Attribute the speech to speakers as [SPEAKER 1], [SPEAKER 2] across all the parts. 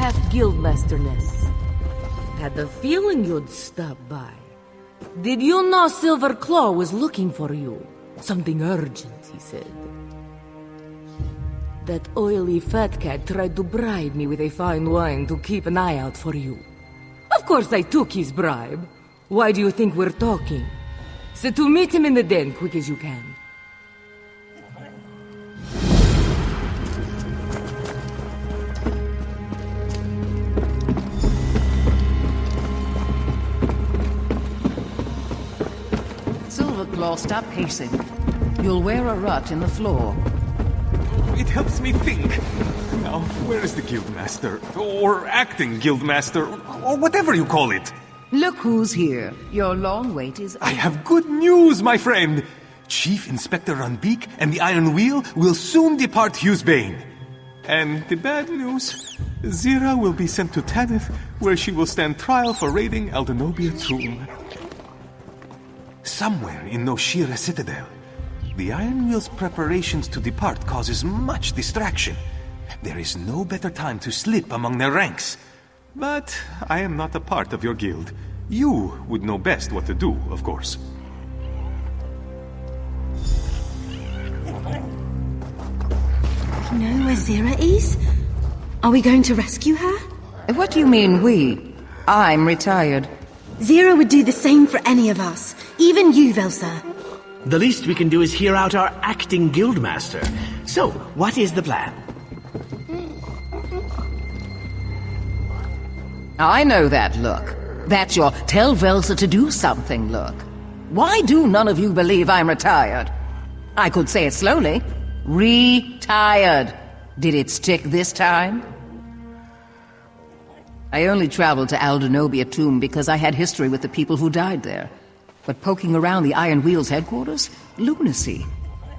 [SPEAKER 1] half guildmasterness. Had the feeling you'd stop by. Did you know Silver Claw was looking for you? Something urgent, he said. That oily fat cat tried to bribe me with a fine wine to keep an eye out for you. Of course I took his bribe. Why do you think we're talking? So to meet him in the den, quick as you can.
[SPEAKER 2] Silverclaw, stop pacing. You'll wear a rut in the floor.
[SPEAKER 3] It helps me think. Now, where is the Guildmaster? Or acting Guildmaster? Or whatever you call it?
[SPEAKER 2] Look who's here. Your long wait is...
[SPEAKER 3] I have good news, my friend! Chief Inspector Runbeak and the Iron Wheel will soon depart Hughesbane. And the bad news... Zira will be sent to Tanith, where she will stand trial for raiding Aldenobia Tomb. Somewhere in Noshira Citadel, the Iron Wheel's preparations to depart causes much distraction. There is no better time to slip among their ranks. But I am not a part of your guild. You would know best what to do, of course.
[SPEAKER 4] We know where Zira is? Are we going to rescue her?
[SPEAKER 2] What do you mean, we? I'm retired.
[SPEAKER 4] Zira would do the same for any of us. Even you, Velsa.
[SPEAKER 5] The least we can do is hear out our acting guildmaster. So, what is the plan?
[SPEAKER 2] I know that look. That's your tell Velsa to do something look. Why do none of you believe I'm retired? I could say it slowly. Retired. Did it stick this time? I only traveled to Aldenobia Tomb because I had history with the people who died there. But poking around the Iron Wheel's headquarters? Lunacy.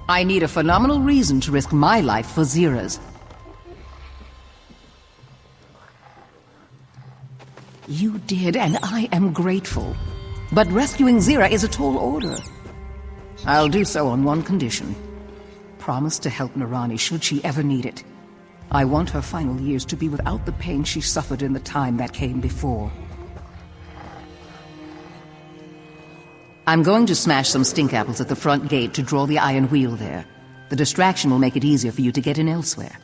[SPEAKER 2] I need a phenomenal reason to risk my life for Zira's. You did, and I am grateful. But rescuing Zira is a tall order. I'll do so on one condition. Promise to help Narani should she ever need it. I want her final years to be without the pain she suffered in the time that came before. I'm going to smash some stink apples at the front gate to draw the Iron Wheel there. The distraction will make it easier for you to get in elsewhere.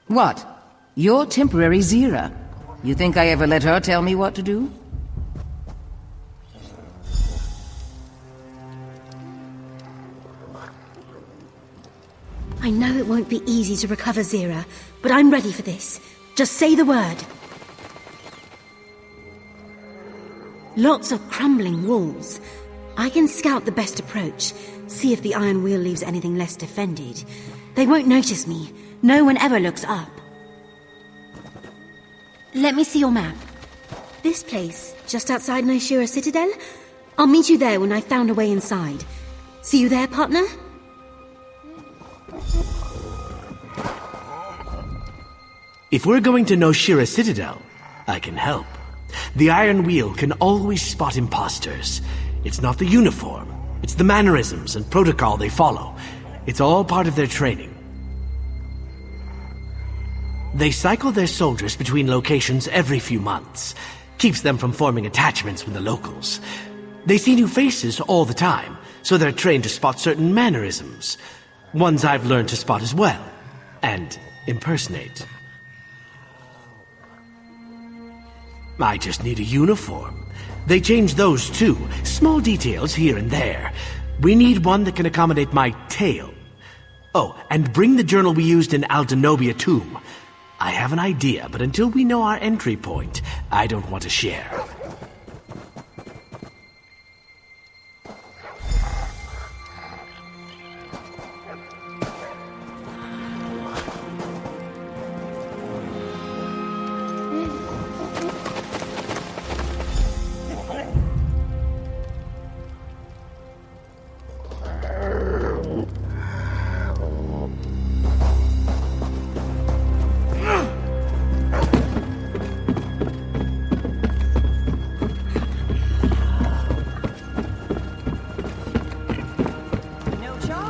[SPEAKER 2] What? You're temporary Zira. You think I ever let her tell me what to do?
[SPEAKER 4] I know it won't be easy to recover Zira, but I'm ready for this. Just say the word. Lots of crumbling walls. I can scout the best approach, see if the Iron Wheel leaves anything less defended. They won't notice me. No one ever looks up. Let me see your map. This place, just outside Noshira Citadel? I'll meet you there when I've found a way inside. See you there, partner?
[SPEAKER 5] If we're going to Noshira Citadel, I can help. The Iron Wheel can always spot imposters. It's not the uniform, it's the mannerisms and protocol they follow. It's all part of their training. They cycle their soldiers between locations every few months. Keeps them from forming attachments with the locals. They see new faces all the time, so they're trained to spot certain mannerisms. Ones I've learned to spot as well, and impersonate. I just need a uniform. They change those too, small details here and there. We need one that can accommodate my tail. Oh, and bring the journal we used in Aldenobia Tomb. I have an idea, but until we know our entry point, I don't want to share.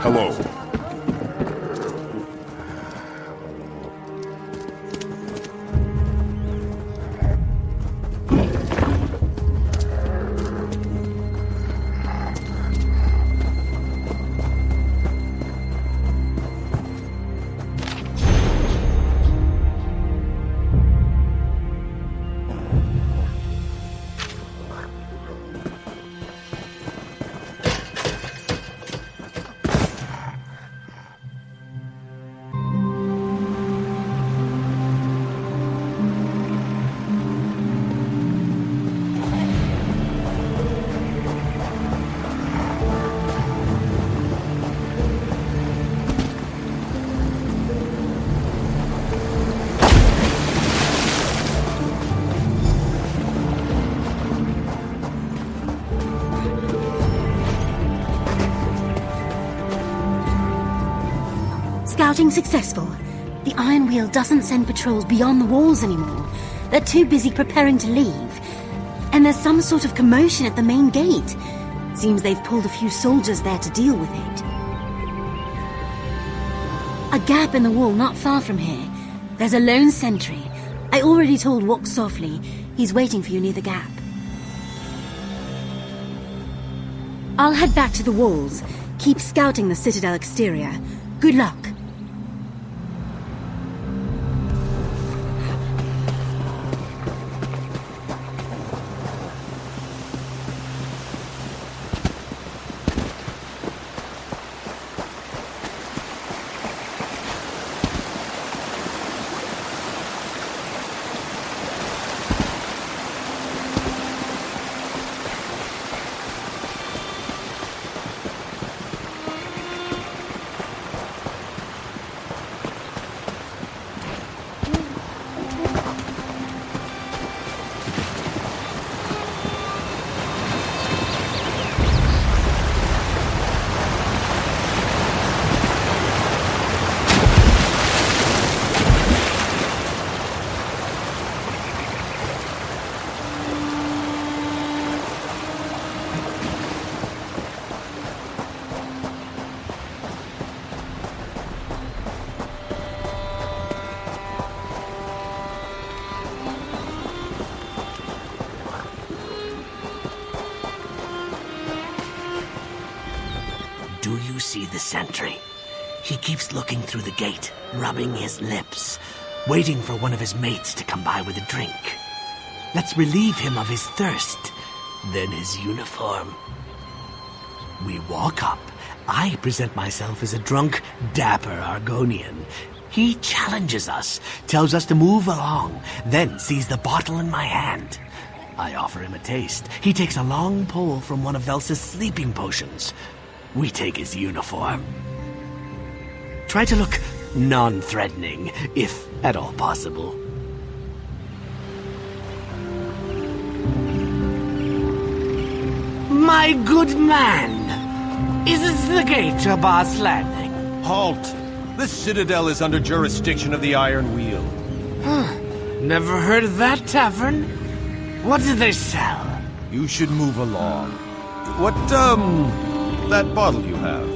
[SPEAKER 6] Hello.
[SPEAKER 4] Scouting successful. The Iron Wheel doesn't send patrols beyond the walls anymore. They're too busy preparing to leave. And there's some sort of commotion at the main gate. Seems they've pulled a few soldiers there to deal with it. A gap in the wall not far from here. There's a lone sentry. I already told Walk Softly. He's waiting for you near the gap. I'll head back to the walls. Keep scouting the citadel exterior. Good luck.
[SPEAKER 5] Do you see the sentry? He keeps looking through the gate, rubbing his lips, waiting for one of his mates to come by with a drink. Let's relieve him of his thirst, then his uniform. We walk up. I present myself as a drunk, dapper Argonian. He challenges us, tells us to move along, then sees the bottle in my hand. I offer him a taste. He takes a long pull from one of Velsa's sleeping potions. We take his uniform. Try to look non-threatening, if at all possible. My good man! Is this the gate to Boss Landing?
[SPEAKER 6] Halt! The citadel is under jurisdiction of the Iron Wheel.
[SPEAKER 5] Never heard of that tavern? What do they sell?
[SPEAKER 6] You should move along. What, that bottle you have,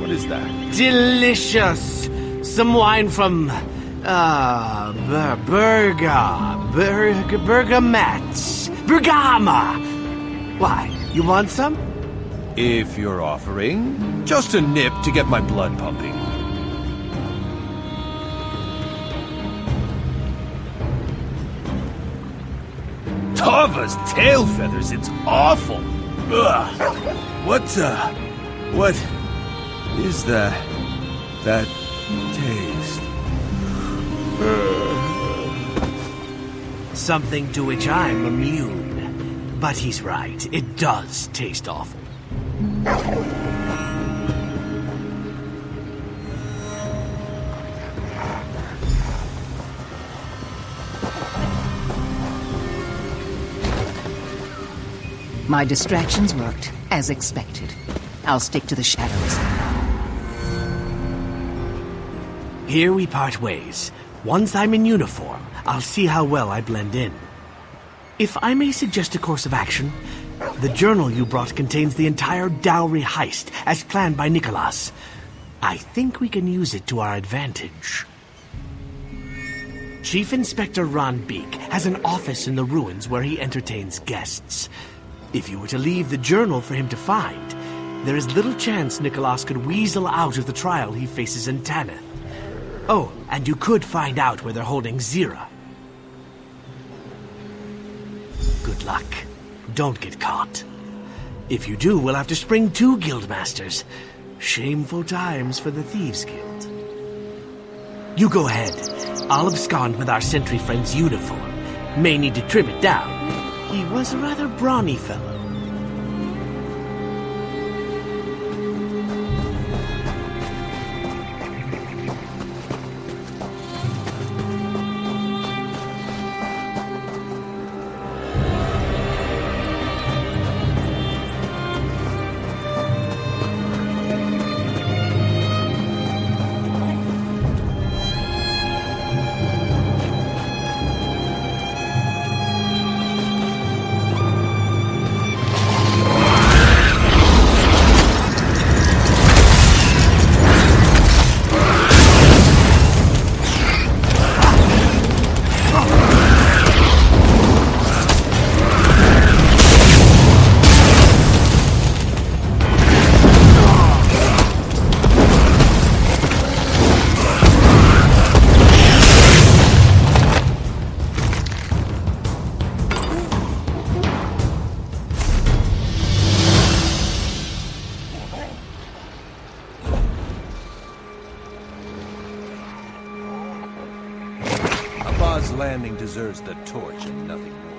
[SPEAKER 6] what is that?
[SPEAKER 5] Delicious! Some wine from, Bergama! Why, you want some?
[SPEAKER 6] If you're offering, just a nip to get my blood pumping. Tava's tail feathers, it's awful! Ugh. What is that taste?
[SPEAKER 5] Something to which I'm immune. But he's right, it does taste awful.
[SPEAKER 2] My distractions worked, as expected. I'll stick to the shadows.
[SPEAKER 5] Here we part ways. Once I'm in uniform, I'll see how well I blend in. If I may suggest a course of action, the journal you brought contains the entire dowry heist, as planned by Nicholas. I think we can use it to our advantage. Chief Inspector Ron Beek has an office in the ruins where he entertains guests. If you were to leave the journal for him to find, there is little chance Nicholas could weasel out of the trial he faces in Tanith. Oh, and you could find out where they're holding Zira. Good luck. Don't get caught. If you do, we'll have to spring 2 guildmasters. Shameful times for the Thieves Guild. You go ahead. I'll abscond with our sentry friend's uniform. May need to trim it down. He was a rather brawny fellow.
[SPEAKER 6] Zira's landing deserves the torch and nothing more.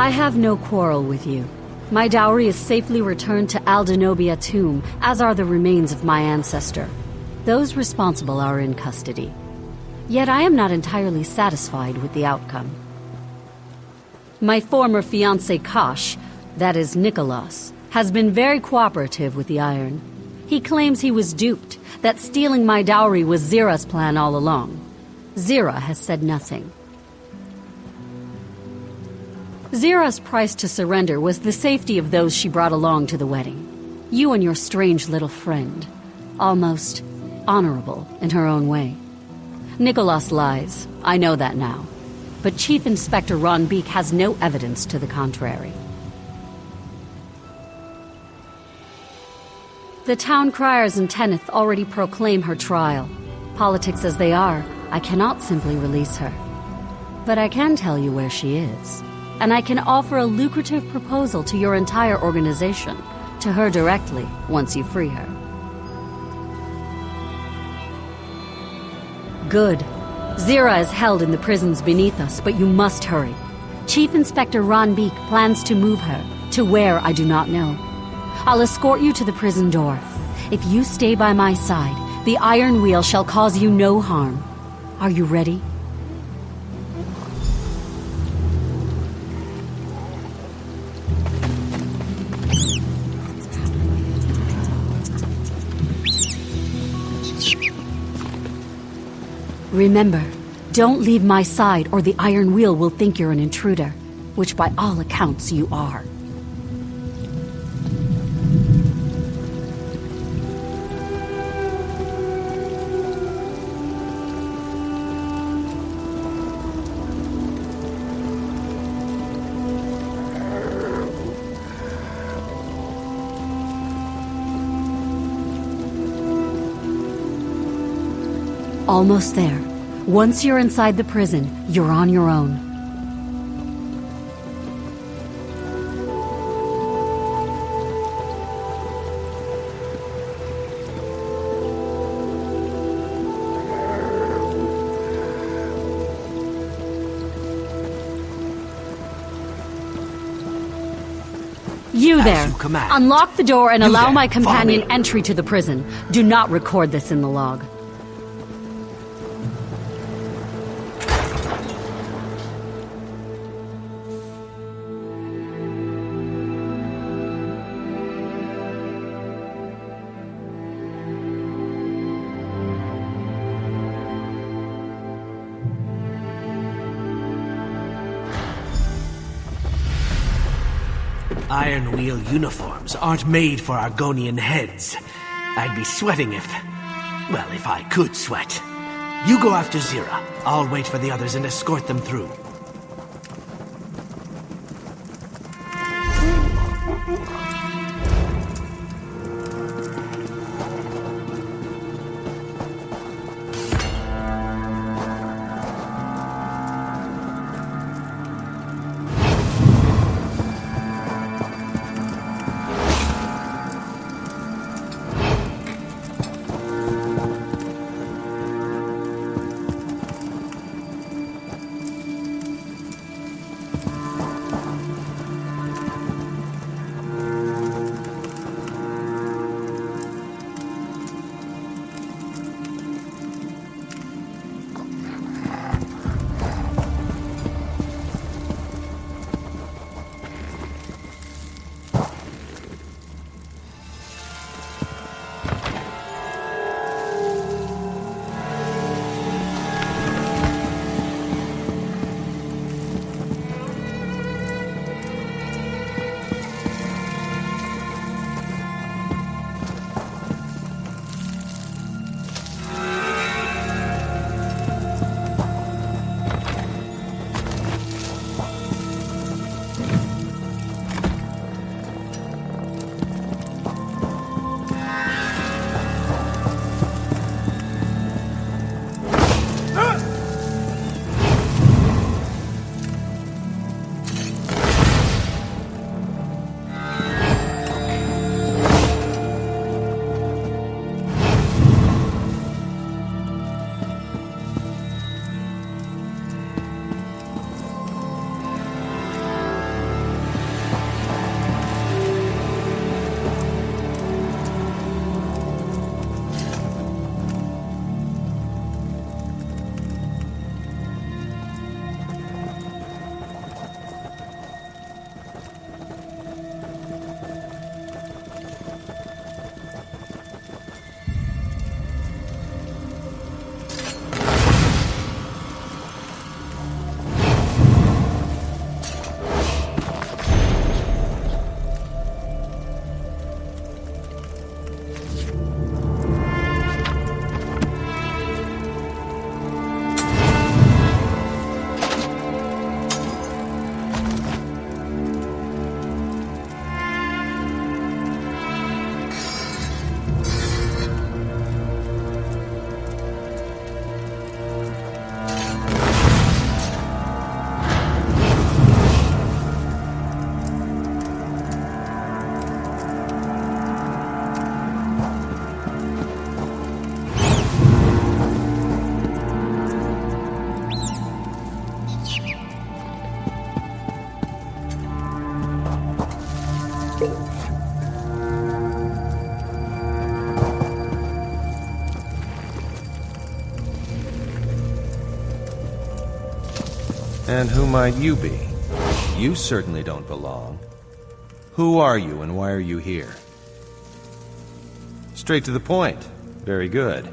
[SPEAKER 7] I have no quarrel with you. My dowry is safely returned to Aldenobia tomb, as are the remains of my ancestor. Those responsible are in custody. Yet I am not entirely satisfied with the outcome. My former fiancé Kosh, that is Nicholas, has been very cooperative with the Iron. He claims he was duped, that stealing my dowry was Zira's plan all along. Zira has said nothing. Zira's price to surrender was the safety of those she brought along to the wedding. You and your strange little friend. Almost honorable in her own way. Nicholas lies. I know that now. But Chief Inspector Ron Beek has no evidence to the contrary. The town criers in Tenneth already proclaim her trial. Politics as they are, I cannot simply release her. But I can tell you where she is. And I can offer a lucrative proposal to your entire organization, to her directly, once you free her. Good. Zira is held in the prisons beneath us, but you must hurry. Chief Inspector Ron Beek plans to move her, to where I do not know. I'll escort you to the prison door. If you stay by my side, the Iron Wheel shall cause you no harm. Are you ready? Remember, don't leave my side or the Iron Wheel will think you're an intruder, which by all accounts you are. Almost there. Once you're inside the prison, you're on your own. You there! Unlock the door and allow my companion entry to the prison. Do not record this in the log.
[SPEAKER 5] Iron Wheel uniforms aren't made for Argonian heads. I'd be sweating if I could sweat. You go after Zira. I'll wait for the others and escort them through.
[SPEAKER 6] And who might you be? You certainly don't belong. Who are you and why are you here? Straight to the point. Very good.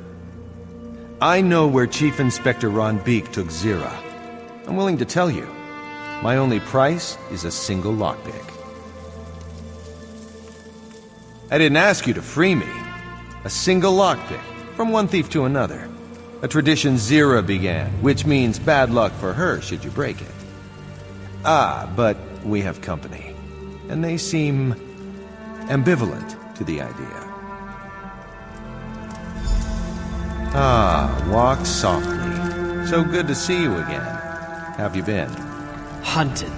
[SPEAKER 6] I know where Chief Inspector Ron Beek took Zira. I'm willing to tell you. My only price is a single lockpick. I didn't ask you to free me. A single lockpick, from one thief to another. A tradition Zira began, which means bad luck for her should you break it. Ah, but we have company. And they seem ambivalent to the idea. Ah, walk softly. So good to see you again. Have you been?
[SPEAKER 5] Hunted.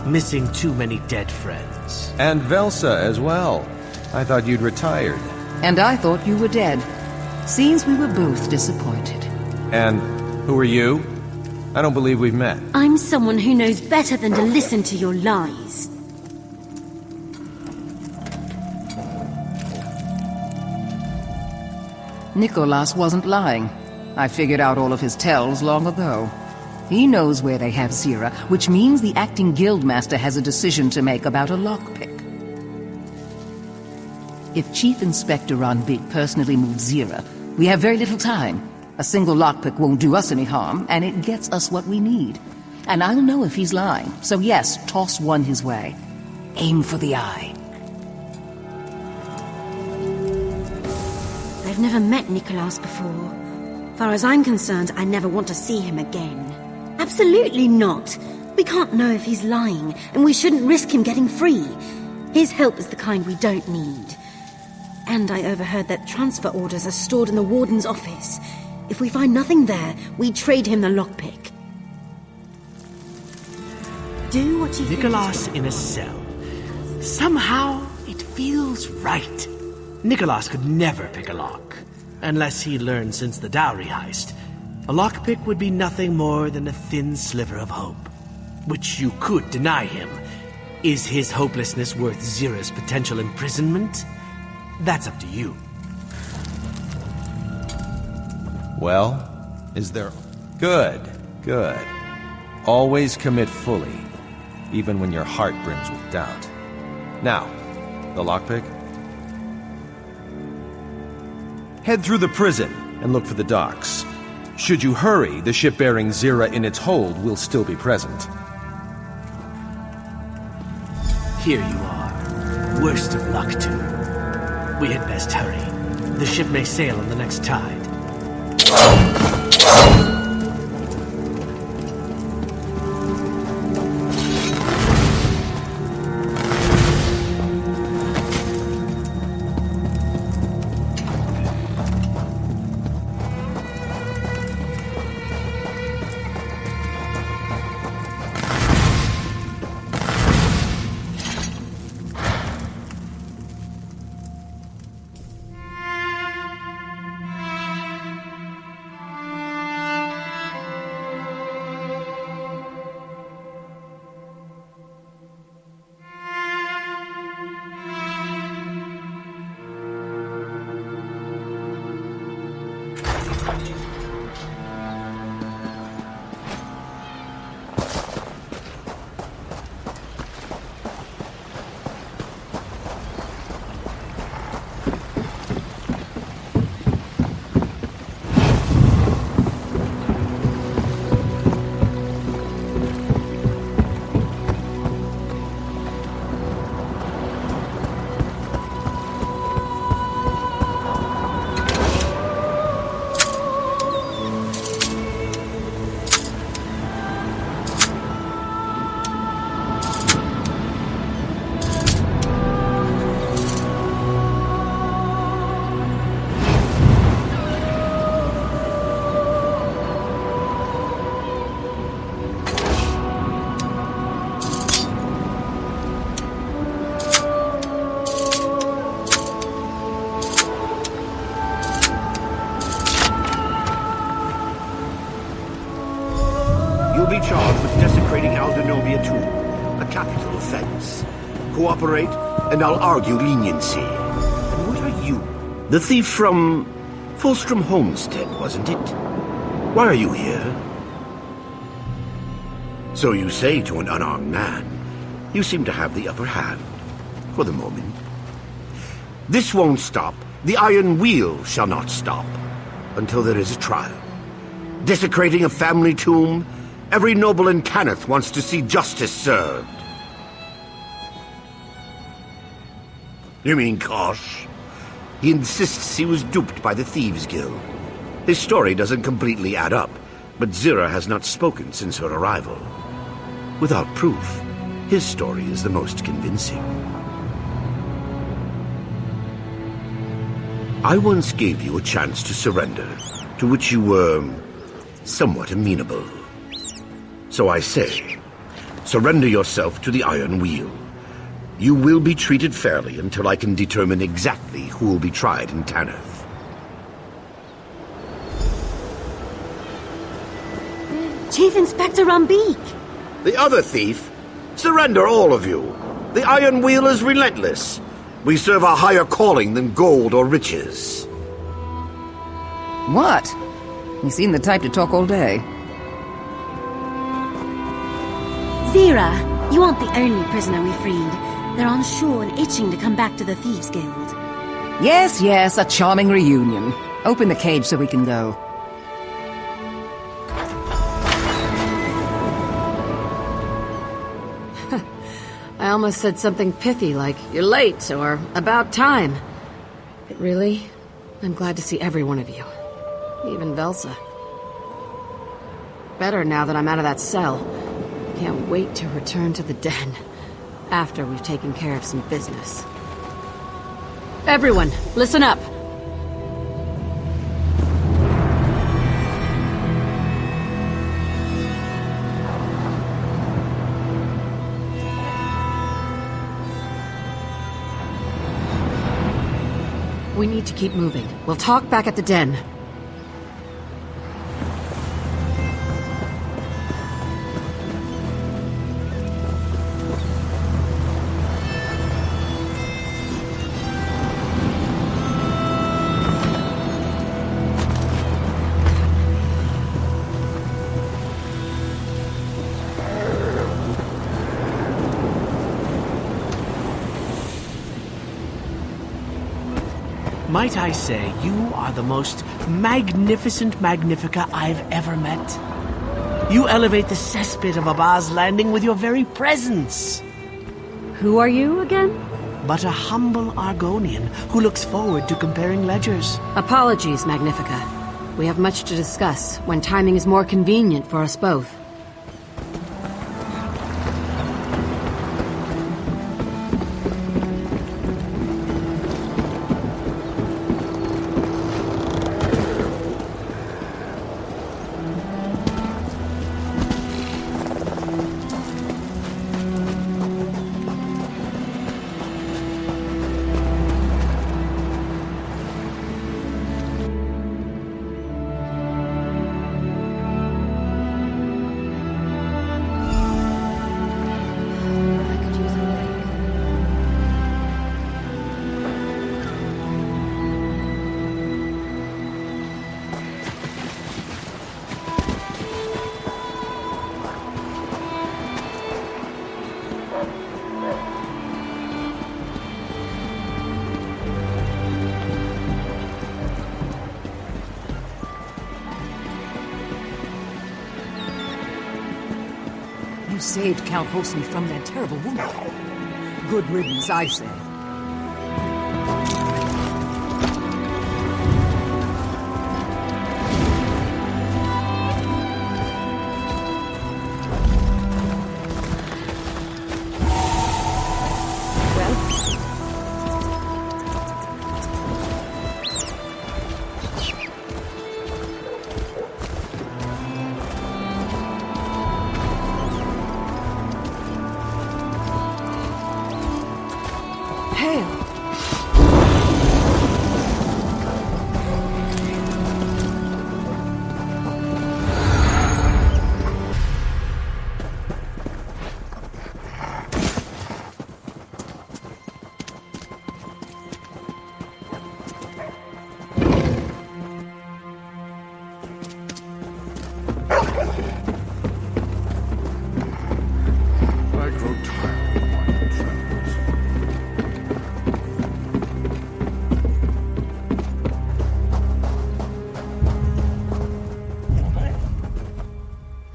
[SPEAKER 5] Missing too many dead friends.
[SPEAKER 6] And Velsa as well. I thought you'd retired.
[SPEAKER 2] And I thought you were dead. Seems we were both disappointed.
[SPEAKER 6] And who are you? I don't believe we've met.
[SPEAKER 4] I'm someone who knows better than to listen to your lies.
[SPEAKER 2] Nicholas wasn't lying. I figured out all of his tells long ago. He knows where they have Zira, which means the acting guildmaster has a decision to make about a lockpick. If Chief Inspector Ron Beek personally moves Zira, we have very little time. A single lockpick won't do us any harm, and it gets us what we need. And I'll know if he's lying, so yes, toss one his way. Aim for the eye.
[SPEAKER 4] I've never met Nicholas before. Far as I'm concerned, I never want to see him again. Absolutely not. We can't know if he's lying, and we shouldn't risk him getting free. His help is the kind we don't need. And I overheard that transfer orders are stored in the warden's office. If we find nothing there, we trade him the lockpick. Do what you
[SPEAKER 5] Nicholas in a cell. Somehow, it feels right. Nicholas could never pick a lock. Unless he learned since the dowry heist. A lockpick would be nothing more than a thin sliver of hope. Which you could deny him. Is his hopelessness worth Zira's potential imprisonment? That's up to you.
[SPEAKER 6] Well, is there... Good, good. Always commit fully, even when your heart brims with doubt. Now, the lockpick? Head through the prison and look for the docks. Should you hurry, the ship bearing Zira in its hold will still be present.
[SPEAKER 5] Here you are. Worst of luck, too. We had best hurry. The ship may sail on the next tide.
[SPEAKER 8] You'll be charged with desecrating Aldenobia Tomb, a capital offense. Cooperate, and I'll argue leniency. And what are you? The thief from Fulstrom Homestead, wasn't it? Why are you here? So you say to an unarmed man. You seem to have the upper hand, for the moment. This won't stop. The Iron Wheel shall not stop, until there is a trial. Desecrating a family tomb, every noble in Tanith wants to see justice served. You mean Kosh? He insists he was duped by the Thieves Guild. His story doesn't completely add up, but Zira has not spoken since her arrival. Without proof, his story is the most convincing. I once gave you a chance to surrender, to which you were somewhat amenable. So I say, surrender yourself to the Iron Wheel. You will be treated fairly until I can determine exactly who will be tried in Tanith.
[SPEAKER 4] Chief Inspector Rambeek!
[SPEAKER 8] The other thief? Surrender, all of you. The Iron Wheel is relentless. We serve a higher calling than gold or riches.
[SPEAKER 2] What? You seem the type to talk all day.
[SPEAKER 4] Zira, you aren't the only prisoner we freed. They're on shore and itching to come back to the Thieves Guild.
[SPEAKER 2] Yes, yes, a charming reunion. Open the cage so we can go.
[SPEAKER 7] I almost said something pithy like, "You're late," or "About time." But really, I'm glad to see every one of you. Even Velsa. Better now that I'm out of that cell. Can't wait to return to the den. After we've taken care of some business. Everyone, listen up. We need to keep moving. We'll talk back at the den.
[SPEAKER 5] Might I say, you are the most magnificent Magnifica I've ever met. You elevate the cesspit of Abba's Landing with your very presence.
[SPEAKER 7] Who are you again?
[SPEAKER 5] But a humble Argonian who looks forward to comparing ledgers.
[SPEAKER 7] Apologies, Magnifica. We have much to discuss when timing is more convenient for us both.
[SPEAKER 2] You saved Count Hosni from that terrible woman. Good riddance, I say.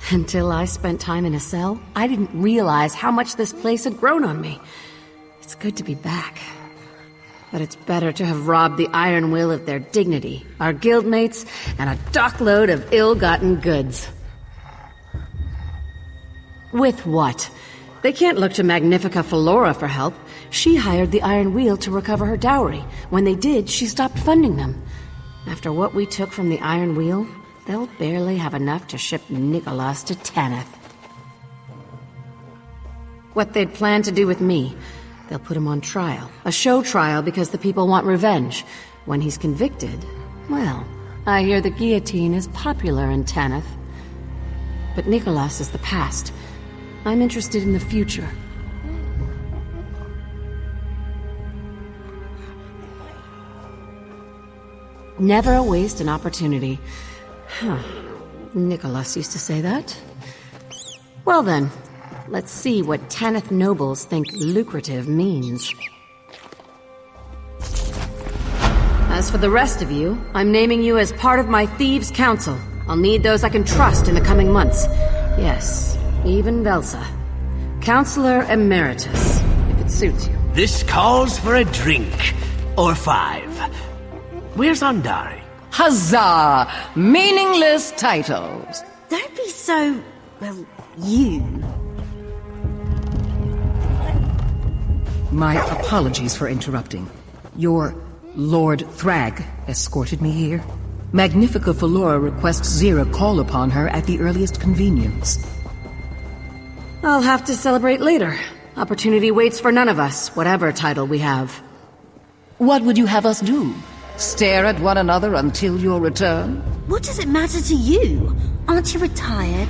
[SPEAKER 7] Until I spent time in a cell, I didn't realize how much this place had grown on me. It's good to be back. But it's better to have robbed the Iron Will of their dignity, our guildmates, and a dockload of ill-gotten goods. With what? They can't look to Magnifica Felora for help. She hired the Iron Wheel to recover her dowry. When they did, she stopped funding them. After what we took from the Iron Wheel, they'll barely have enough to ship Nicholas to Tanith. What they'd planned to do with me, they'll put him on trial. A show trial because the people want revenge. When he's convicted, well, I hear the guillotine is popular in Tanith. But Nicholas is the past. I'm interested in the future. Never waste an opportunity. Huh. Nicholas used to say that. Well then, let's see what Tanith nobles think lucrative means. As for the rest of you, I'm naming you as part of my Thieves' Council. I'll need those I can trust in the coming months. Yes, even Velsa. Counselor Emeritus, if it suits you.
[SPEAKER 5] This calls for a drink. Or 5. Where's Andari?
[SPEAKER 2] Huzzah! Meaningless titles.
[SPEAKER 4] Don't be so, well, you.
[SPEAKER 2] My apologies for interrupting. Your Lord Thrag escorted me here. Magnifica Felora requests Zira call upon her at the earliest convenience.
[SPEAKER 7] I'll have to celebrate later. Opportunity waits for none of us, whatever title we have.
[SPEAKER 2] What would you have us do? Stare at one another until your return?
[SPEAKER 4] What does it matter to you? Aren't you retired?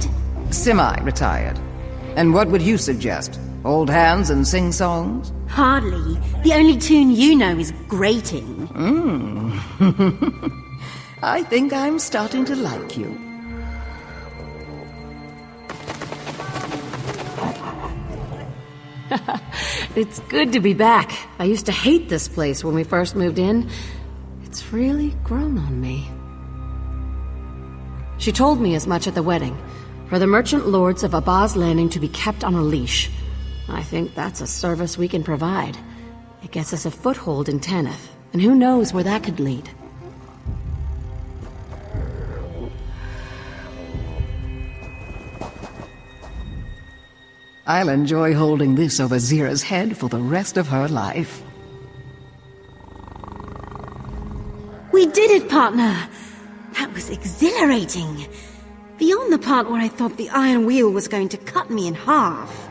[SPEAKER 2] Semi-retired. And what would you suggest? Hold hands and sing songs?
[SPEAKER 4] Hardly. The only tune you know is grating.
[SPEAKER 2] I think I'm starting to like you.
[SPEAKER 7] It's good to be back. I used to hate this place when we first moved in. It's really grown on me. She told me as much at the wedding. For the merchant lords of Abba's Landing to be kept on a leash. I think that's a service we can provide. It gets us a foothold in Tanith, and who knows where that could lead.
[SPEAKER 2] I'll enjoy holding this over Zira's head for the rest of her life.
[SPEAKER 4] We did it, partner! That was exhilarating. Beyond the part where I thought the Iron Wheel was going to cut me in half.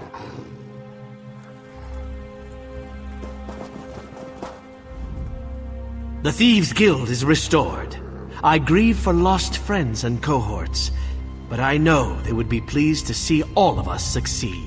[SPEAKER 5] The Thieves Guild is restored. I grieve for lost friends and cohorts, but I know they would be pleased to see all of us succeed.